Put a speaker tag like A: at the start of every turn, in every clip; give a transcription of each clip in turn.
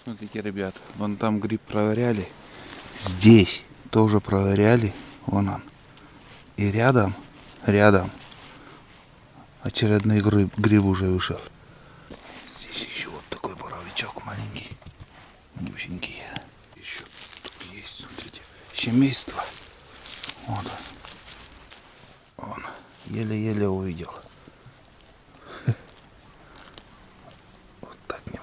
A: Смотрите, ребят, вон там гриб проверяли. Здесь тоже проверяли. Вон он. И рядом очередной гриб уже вышел. Здесь еще вот такой боровичок маленький. Малюсенький. Еще тут есть, смотрите, семейство. Вот он. Вон. Еле-еле увидел. Вот так не.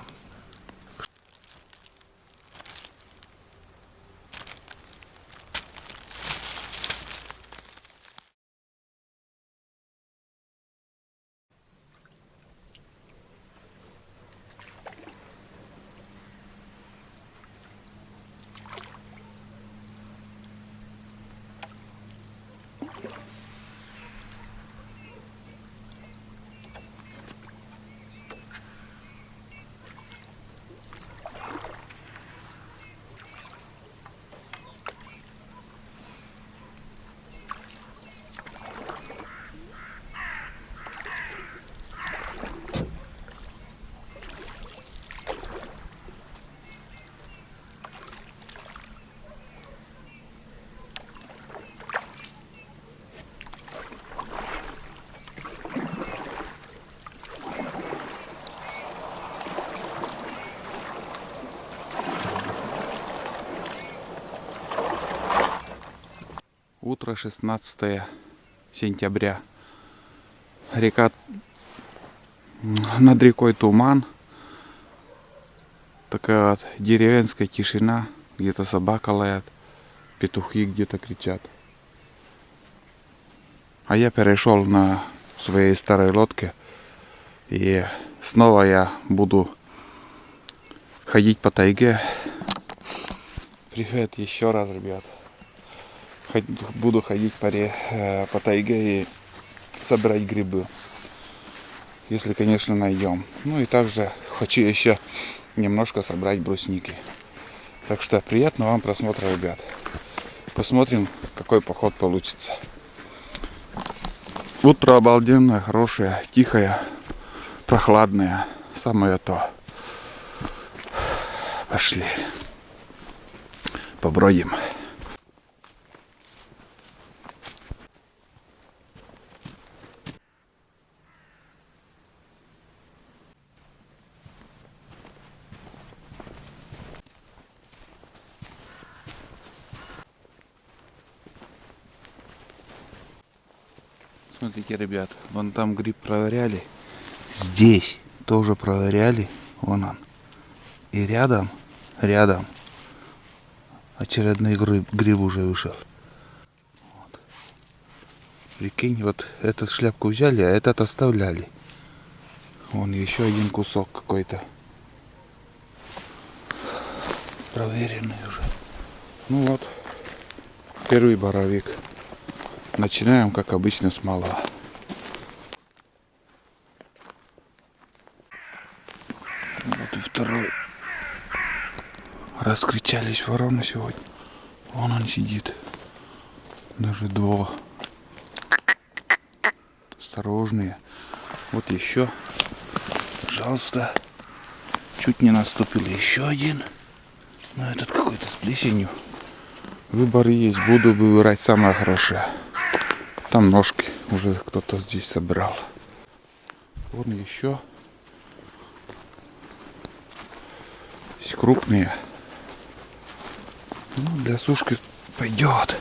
A: Утро 16 сентября. Река, над рекой туман. Такая вот деревенская тишина. Где-то собака лает, петухи где-то кричат. А я перешел на своей старой лодке. И снова я буду ходить по тайге. Привет еще раз, ребят. Буду ходить по тайге и собирать грибы. Если, конечно, найдем. Ну и также хочу еще немножко собрать брусники. Так что приятного вам просмотра, ребят. Посмотрим, какой поход получится. Утро обалденное, хорошее, тихое, прохладное. Самое то. Пошли. Побродим. Смотрите, ребят, вон там гриб проверяли. Здесь тоже проверяли. Вон он. И рядом очередной гриб уже вышел. Вот. Прикинь, вот эту шляпку взяли, а этот оставляли. Вон еще один кусок какой-то. Проверенный уже. Ну вот, первый боровик. Начинаем, как обычно, с малого. Вот и второй. Раскричались вороны сегодня. Вон он сидит. Даже два. Осторожные. Вот еще. Пожалуйста. Чуть не наступил еще один. Но этот какой-то с плесенью. Выбор есть. Буду выбирать самое хорошее. Там ножки уже кто-то здесь собрал. Вон еще. Здесь крупные. Ну, для сушки пойдет.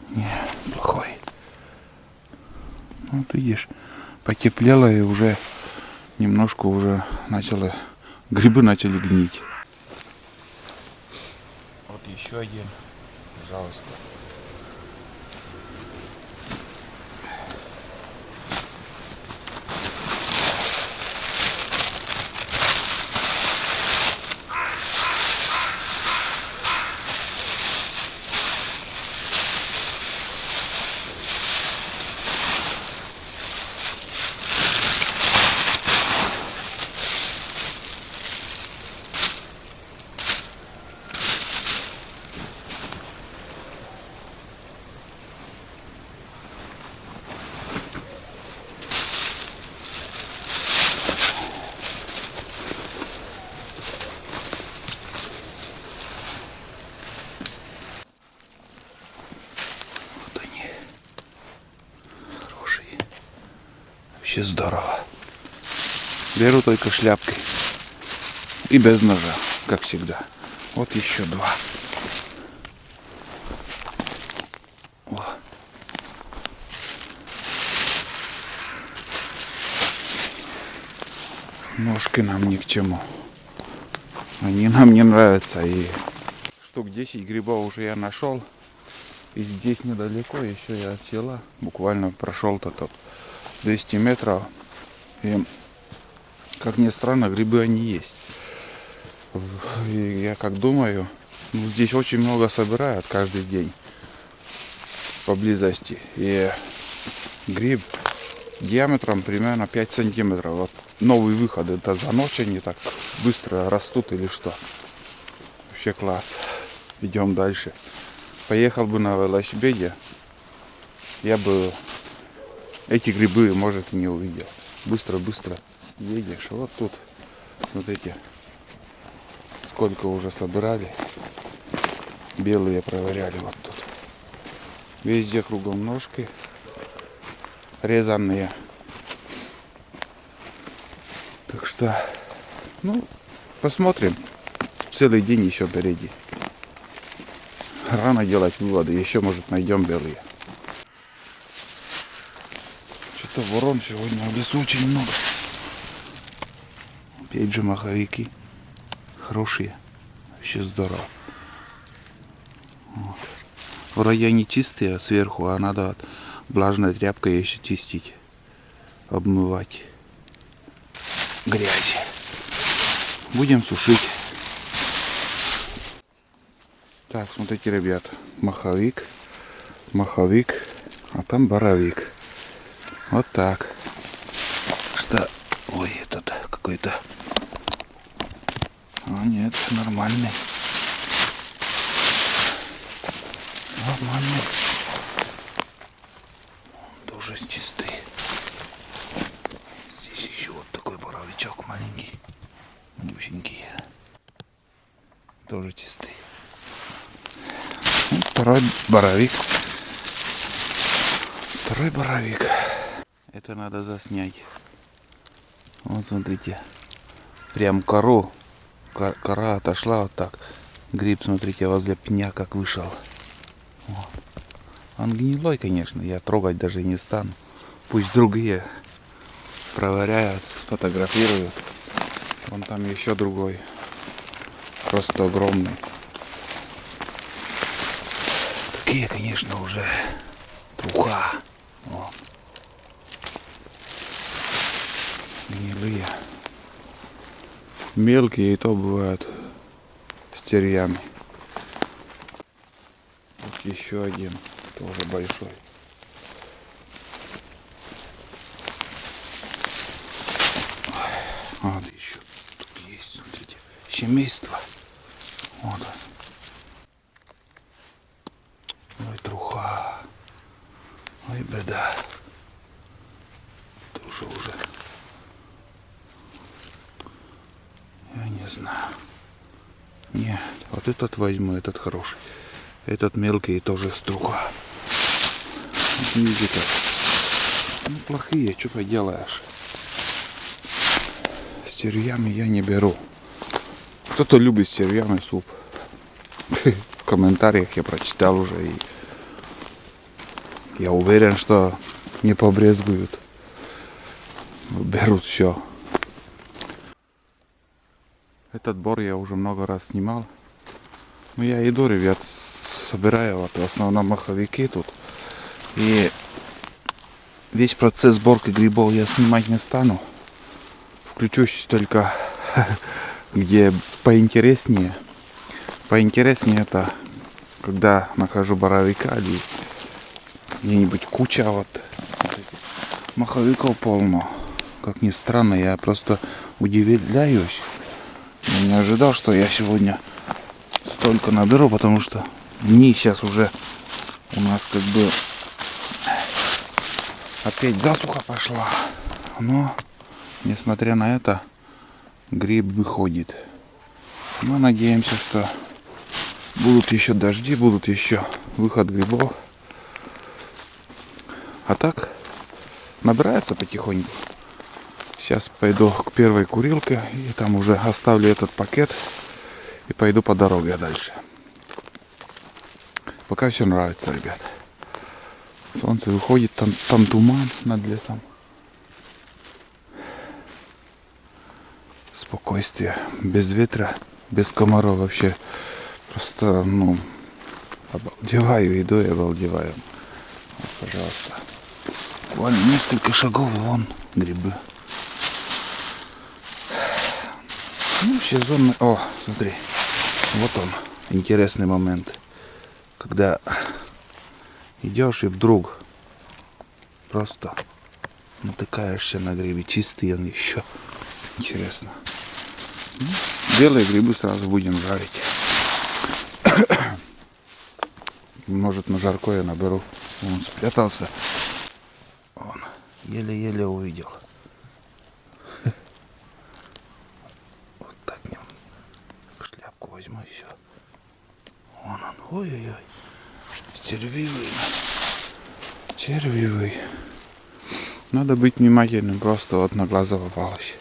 A: Не, плохой. Вот видишь, потеплело и уже немножко уже грибы начали гнить. Вот еще один. Пожалуйста. Вообще здорово. Беру только шляпкой. И без ножа, как всегда. Вот еще два. О. Ножки нам ни к чему. Они нам не нравятся. И штук 10 грибов уже я нашел. И здесь недалеко еще я от села. Буквально прошел-то тут 200 метров. И, как ни странно, грибы они есть. И я как думаю, здесь очень много собирают каждый день поблизости. И гриб диаметром примерно 5 сантиметров. Вот новый выход. Это за ночь они так быстро растут или что. Вообще класс. Идем дальше. Поехал бы на велосипеде, я бы эти грибы, может, и не увидел. Быстро-быстро едешь. Вот тут, смотрите, сколько уже собирали. Белые проверяли вот тут. Везде кругом ножки резанные. Так что, ну, посмотрим. Целый день еще впереди. Рано делать выводы, еще, может, найдем белые. Что-то ворон сегодня в лесу очень много. Опять же маховики. Хорошие. Вообще здорово. Вот. Вроде они чистые сверху, а надо влажной тряпкой еще чистить. Обмывать грязь. Будем сушить. Так, смотрите, ребят, маховик, а там боровик. Вот так. Что? Ой, этот какой-то. А нет, нормальный. Нормальный. Тоже чистый. Здесь еще вот такой боровичок маленький. Нюсенький. Тоже чистый. Второй боровик. Второй боровик. Это надо заснять. Вот смотрите. Прям кору. Кора отошла вот так. Гриб, смотрите, возле пня как вышел. Вот. Он гнилой, конечно. Я трогать даже не стану. Пусть другие проверяют, сфотографируют. Вон там еще другой. Просто огромный. Такие, конечно, уже труха. Вот. Гнилые. Мелкие и то бывают с червями. Вот еще один, тоже большой. Вот еще тут есть, смотрите, семейство. Вот он. Ой, труха. Ой, беда. Тоже уже. Я не знаю. Нет, вот этот возьму, этот хороший. Этот мелкий тоже струха. Видите как. Ну, плохие, что поделаешь. С червями я не беру. Кто-то любит с червями суп. В комментариях я прочитал уже. И я уверен, что не побрезгуют. Берут все. Этот бор я уже много раз снимал. Но я иду, ребят, собираю вот в основном маховики тут. И весь процесс сборки грибов я снимать не стану. Включусь только где поинтереснее. Поинтереснее это, когда нахожу боровика или где-нибудь куча вот маховиков полно. Как ни странно, я просто удивляюсь. Я не ожидал, что я сегодня столько наберу, потому что дни сейчас уже у нас как бы опять засуха пошла. Но, несмотря на это, гриб выходит. Но надеемся, что будут еще дожди, будут еще выход грибов. А так, набирается потихоньку. Сейчас пойду к первой курилке и там уже оставлю этот пакет и пойду по дороге дальше. Пока все нравится, ребят. Солнце выходит, там туман над лесом. Спокойствие, без ветра, без комаров вообще. Просто, ну, обалдеваю, иду и обалдеваю. Вот, пожалуйста. Буквально несколько шагов, и вон грибы. Ну, сезонный... О, смотри. Вот он, интересный момент. Когда идешь и вдруг просто натыкаешься на грибы. Чистые он еще. Интересно. Ну, белые грибы сразу будем жарить. Может, на жаркое наберу. Он спрятался. Он еле-еле увидел. Вот так нем. Шляпку возьму и все. Вон он. Ой-ой-ой. Червивый. Червивый. Надо быть внимательным. Просто вот на глаза попалось.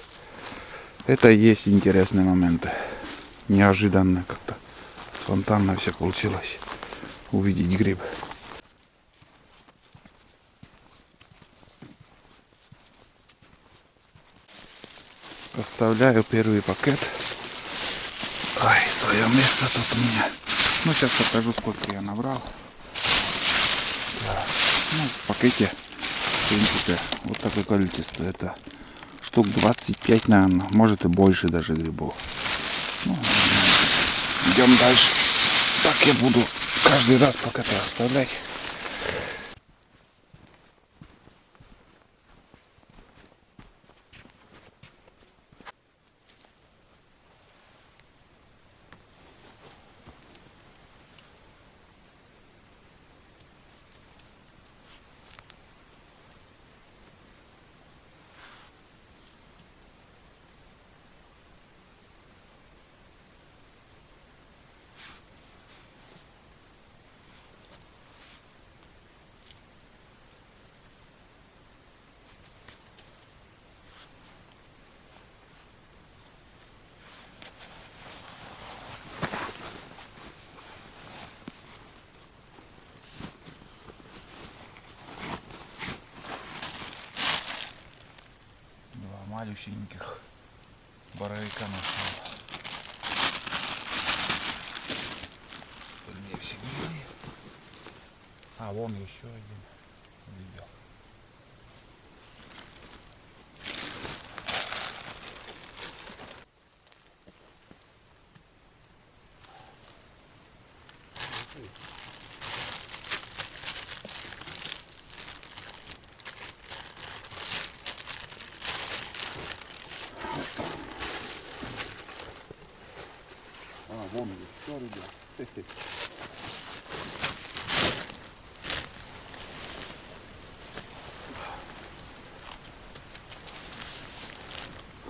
A: Это и есть интересные моменты. Неожиданно как-то. Спонтанно все получилось. Увидеть гриб. Оставляю первый пакет. Ай, свое место тут у меня. Ну, сейчас покажу, сколько я набрал. Да. Ну, в пакете, в принципе, вот такое количество. Это штук 25, наверное, может и больше даже грибов. Ну, идем дальше. Так я буду каждый раз пакеты оставлять. Малюсеньких боровика нашел. Остальные все гнили. А вон еще один увидел. А, вон еще, ребят.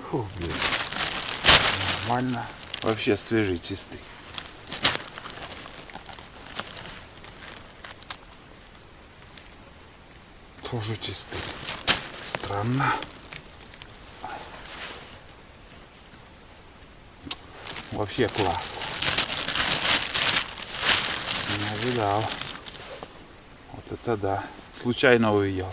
A: Фу, блин. Нормально. Вообще свежий, чистый. Тоже чистый. Странно. Вообще класс. Не ожидал. Вот это да. Случайно увидел.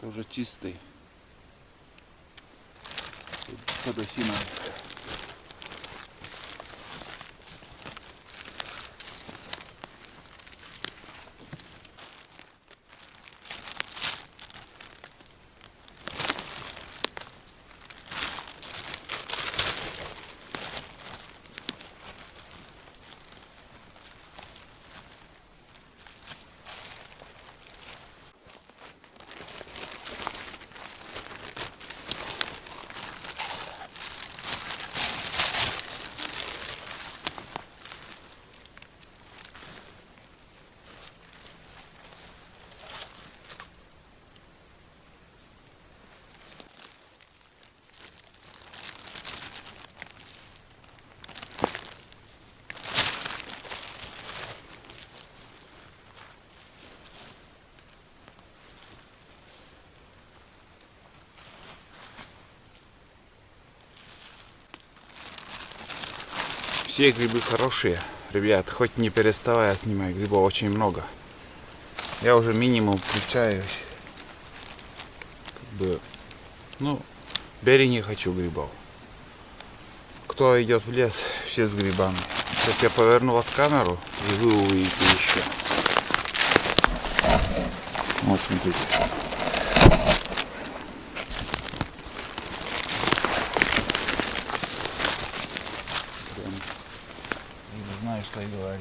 A: Тоже чистый. Подосина. Все грибы хорошие, ребят, хоть не переставая снимать, грибов очень много. Я уже минимум включаю, как бы, ну, бери не хочу грибов. Кто идет в лес, все с грибами. Сейчас я поверну от камеру, и вы увидите еще. Вот смотрите. Не знаю, что и говорить.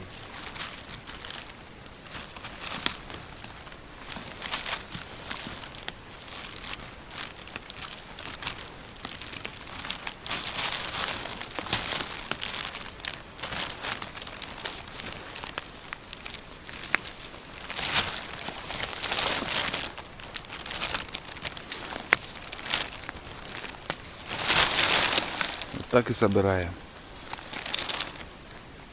A: Вот так и собираем.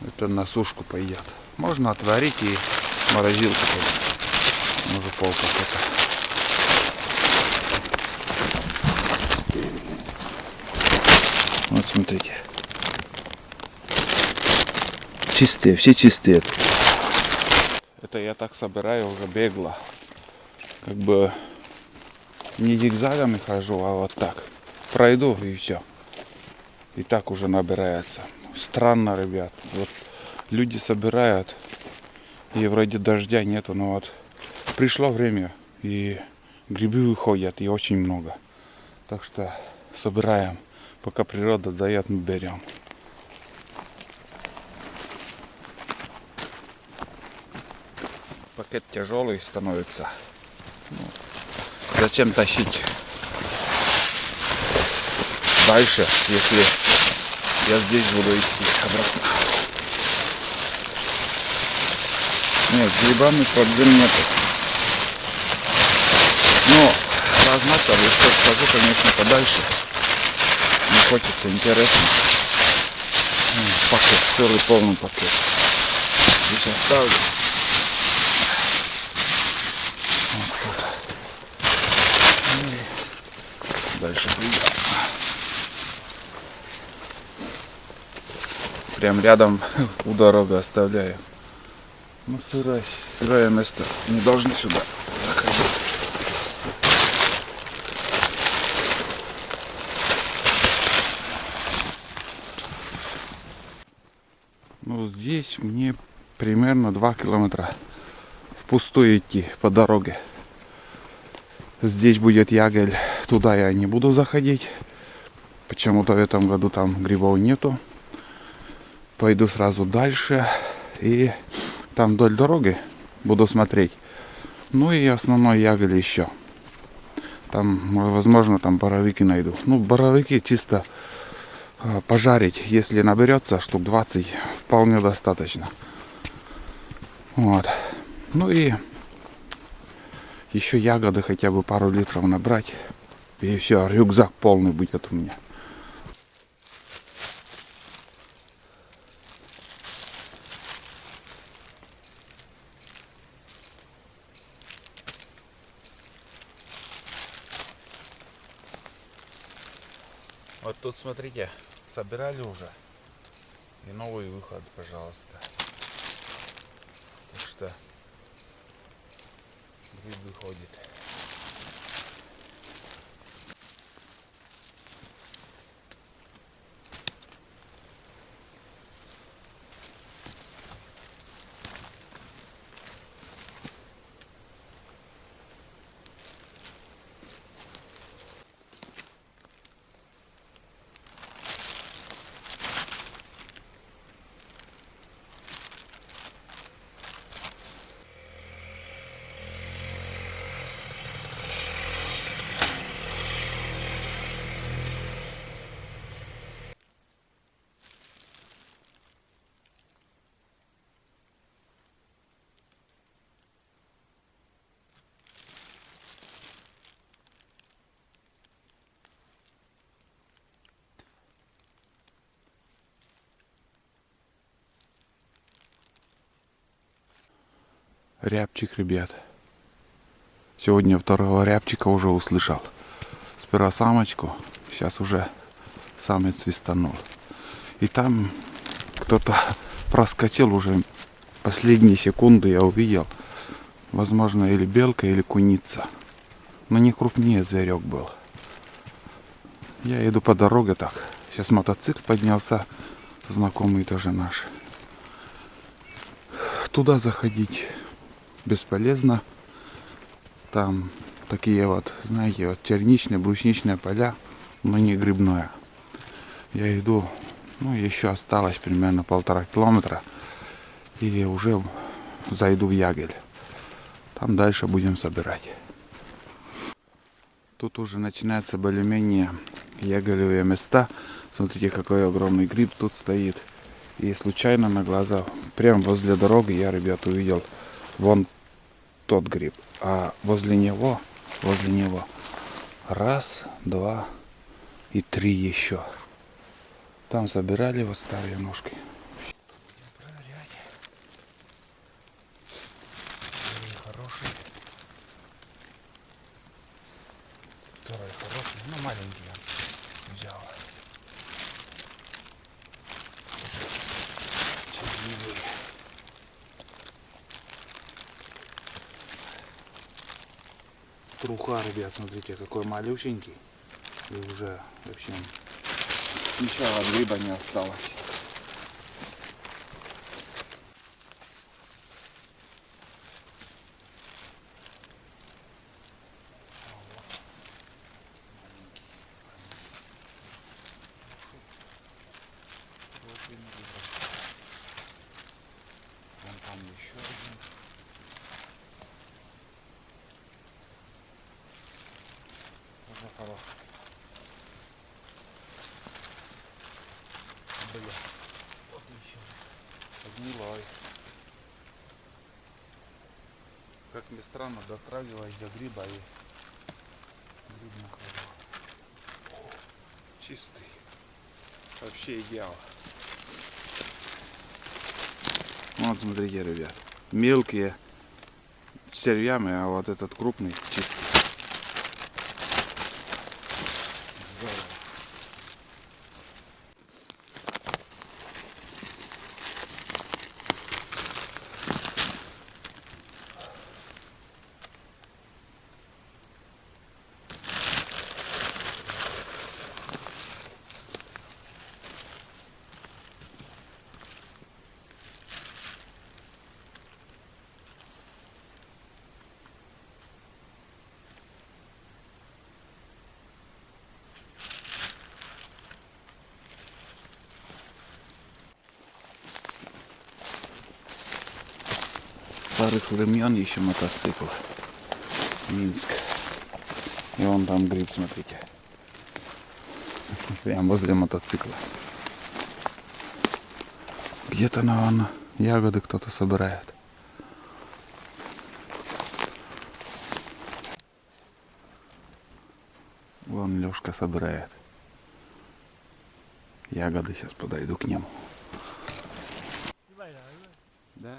A: Это на сушку пойдет. Можно отварить и в морозилку. Может полпакета. Вот смотрите. Чистые, все чистые. Это я так собираю уже бегло. Как бы не зигзагами хожу, а вот так. Пройду и все. И так уже набирается. Странно, ребят. Вот люди собирают, и вроде дождя нету, но вот пришло время, и грибы выходят, и очень много. Так что собираем. Пока природа дает, мы берем. Пакет тяжелый становится. Ну, зачем тащить дальше, если я здесь буду идти обратно. Нет, с грибами проблем нету. Но раз начал, если скажу, конечно, подальше. Не хочется, интересно. Пакет, целый полный пакет. Сейчас ставлю. Вот тут. И дальше пойдем. Прям рядом у дороги оставляю. Ну, сырое место. Не должны сюда заходить. Ну, здесь мне примерно 2 километра впустую идти по дороге. Здесь будет ягель. Туда я не буду заходить. Почему-то в этом году там грибов нету. Пойду сразу дальше. И там вдоль дороги буду смотреть. Ну и основной ягель еще. Там, возможно, там боровики найду. Ну, боровики чисто пожарить. Если наберется штук 20, вполне достаточно. Вот. Ну и еще ягоды хотя бы пару литров набрать. И все, рюкзак полный будет у меня. Вот тут, смотрите, собирали уже. И новый выход, пожалуйста. Так что гриб выходит. Рябчик, ребят. Сегодня второго рябчика уже услышал. Сперва самочку, сейчас уже самец свистанул. И там кто-то проскочил уже последние секунды, я увидел. Возможно, или белка, или куница. Но не крупнее зверек был. Я иду по дороге так. Сейчас мотоцикл поднялся. Знакомый тоже наш. Туда заходить бесполезно. Там такие вот, знаете, вот черничные, брусничные поля, но не грибное. Я иду, ну еще осталось примерно 1,5 километра. И уже зайду в Ягель. Там дальше будем собирать. Тут уже начинаются более-менее ягелевые места. Смотрите, какой огромный гриб тут стоит. И случайно на глаза, прямо возле дороги, я, ребят, увидел вон тот гриб. А возле него раз, два и три еще. Там собирали вот старые ножки. Хороший. Второй хороший, но маленький я взял. Червивый. Труха, ребят, смотрите, какой малюсенький. И уже вообще ничего от гриба не осталось. Вон там еще один. Уже хороший. Бля, вот еще. Гнилой. Как ни странно, дотрагиваюсь до гриба и гриб нахожу. Чистый. Вообще идеал. Вот смотрите, ребят. Мелкие с червями, а вот этот крупный чистый. Здорово. Старых времен еще мотоцикл. Минск. И вон там гриб, смотрите. Прям возле мотоцикла. Где-то, наверное, ягоды кто-то собирает. Вон Лёшка собирает ягоды. Сейчас подойду к нему. Да?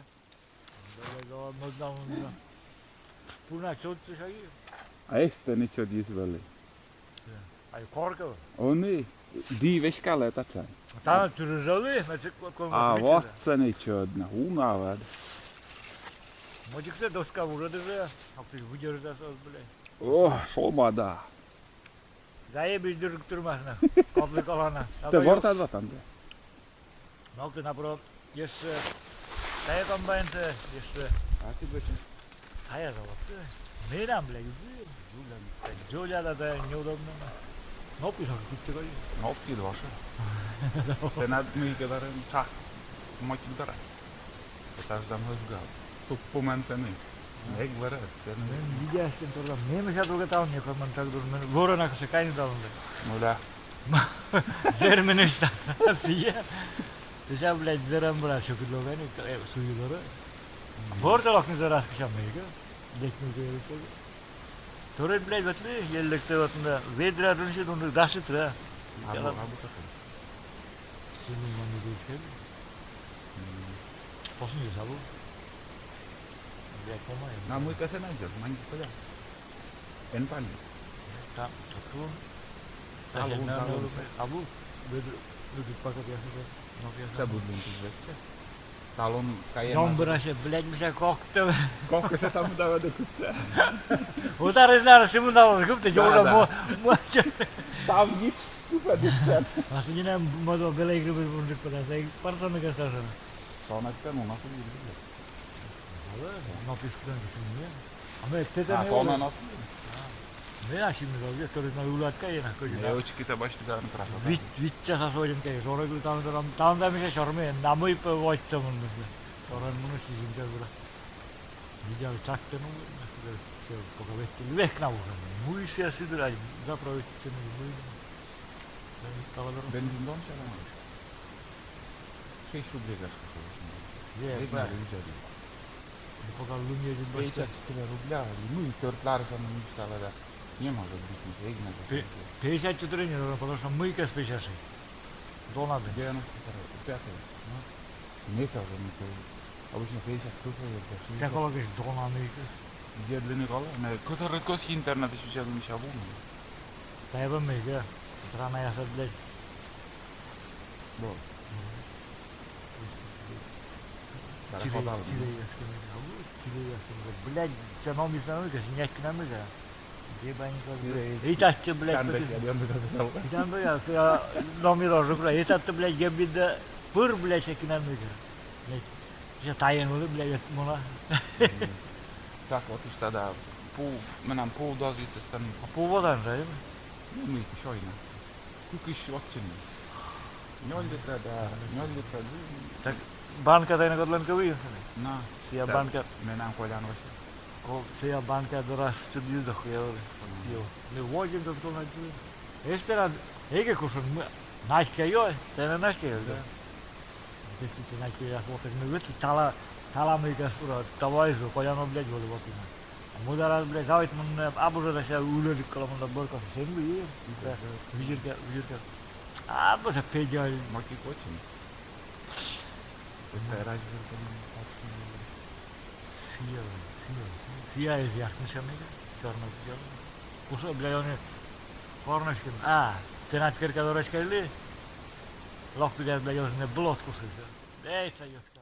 A: A este nicio disveli.
B: Ai korka.
A: Oni diives kaleta sen.
B: Tää tyrjäli, mä tsekkoon.
A: A vatsa nicio одна. Унавад.
B: Модик се доска уже даже. А ты выдержишь, блядь.
A: О, шолмада.
B: Заебись держик турмасна. Коплы колана.
A: Te vortad vatande.
B: Ну ты напротив. Jeszcze. Тая комбайнце. Jeszcze.
A: A ty bycie.
B: Тая заводцы. Мерам, блядь. Джоля, да, неудобно. Ну, пишем, тут ты
A: Noppi dvaše. Te nad müüge darem tah. Motik dara. Etas dam hõsgal. Suppumanteni. Eg võrad.
B: Видясь, что мне сейчас только там не ходим, так думаю, ворона как шикарно дал.
A: Ну да.
B: Зерменешта, сия. Ты сейчас, блядь, зерам брат, что предлогаю, суидора. Борталок не зараз кишам мейга. Декну говорит. Торет, блядь, вот ли, еллекте вот на ведра руншит, он дашит, да.
A: Абу такой.
B: Сину маме дискали. После не забыл. блядь, по-моему.
A: На мой косой найдет, манги куда? Энпан.
B: Там, тут.
A: Talon, talon.
B: Abu, duduk pakai biasa tuh.
A: Cabut luntus baca. Talon kayak
B: Yang berasa, блядь, bisa koktel.
A: Kok saya tahu tahu ada kuda.
B: Utar izler, simun davul, kupte, jorda
A: Da,
B: mo, mo.
A: Tahu gitu kuda.
B: Maksudnya nih, mau tuh belai grup untuk pada saya, person nggak salah.
A: Soalnya kan mau masuk gitu.
B: Nopis keren kesini ya. Ame, tete
A: Ah,
B: nih.
A: soalnya not.
B: Ne şimdi kalıyor, turist na ulat kaya na koca.
A: Ya uç kita baş juga kan kerasa.
B: Vitça sasojum kaya, sonra gül tam da bir şey sormuyor. Namı ipi watcha mun mesela. Sonra bunu sizin de bura. Widział tak ten się pokowietki lek na ucho. Mój się sydraj, zaprawić się mój.
A: Benzin don się ama. 6 ruble gasto.
B: Nie,
A: Nie
B: tak.
A: ma ludzi.
B: Pokal lumie dzień
A: Bejcia 4 rubla. Mój tortlar są myślała. Nie ma żadnych pieniędzy.
B: 54 nie, no потому что мыка спешишь. До надо.
A: 95. Не то, что не то. Обычно 50 рублей.
B: Psikologis dona mıka.
A: Где длины кола? На который кос интернет еще не шабу.
B: Tayyip mıka. Страна я сад, блядь.
A: Да.
B: Блядь, все новый мыка, снять к нам мыка. Итаччы, блядь, Идан бы я, я номер уже, блядь, итатты, блядь, гебида, пыр, блядь, шекинан мыка. Блядь, я тайен уже, блядь, муна.
A: Так, вот и тогда менам пол дозы со стороны.
B: А поводан, да?
A: Ну, еще одна. Кук еще очень. 0 литра, да. 0 литра.
B: Так, банка тайна котлан кавы.
A: На.
B: Сия банка.
A: Менам колян вообще.
B: О, сия банка дорас студию дохуя. Сия. Не вогим да то найти. Эстера, эге кушан мы. Начка ё, тайна начка ё, да. Если начка я смотрю, ну вот тала мыка сура, тавайзу, коляно, блядь, воли вот именно. Mudarat bile zavit mun abuja da şey uğurladık kalamında borka sen mi iyi? Vijirka. Abu da pejal.
A: Маки очень. Это разве
B: Siyah ez yakmış amega. Çorna güzel. Kusa bile onu kornaşkin. Tenat kırka doraşkaylı. Loktu gel bile yozne blot kusa. Neyse yok.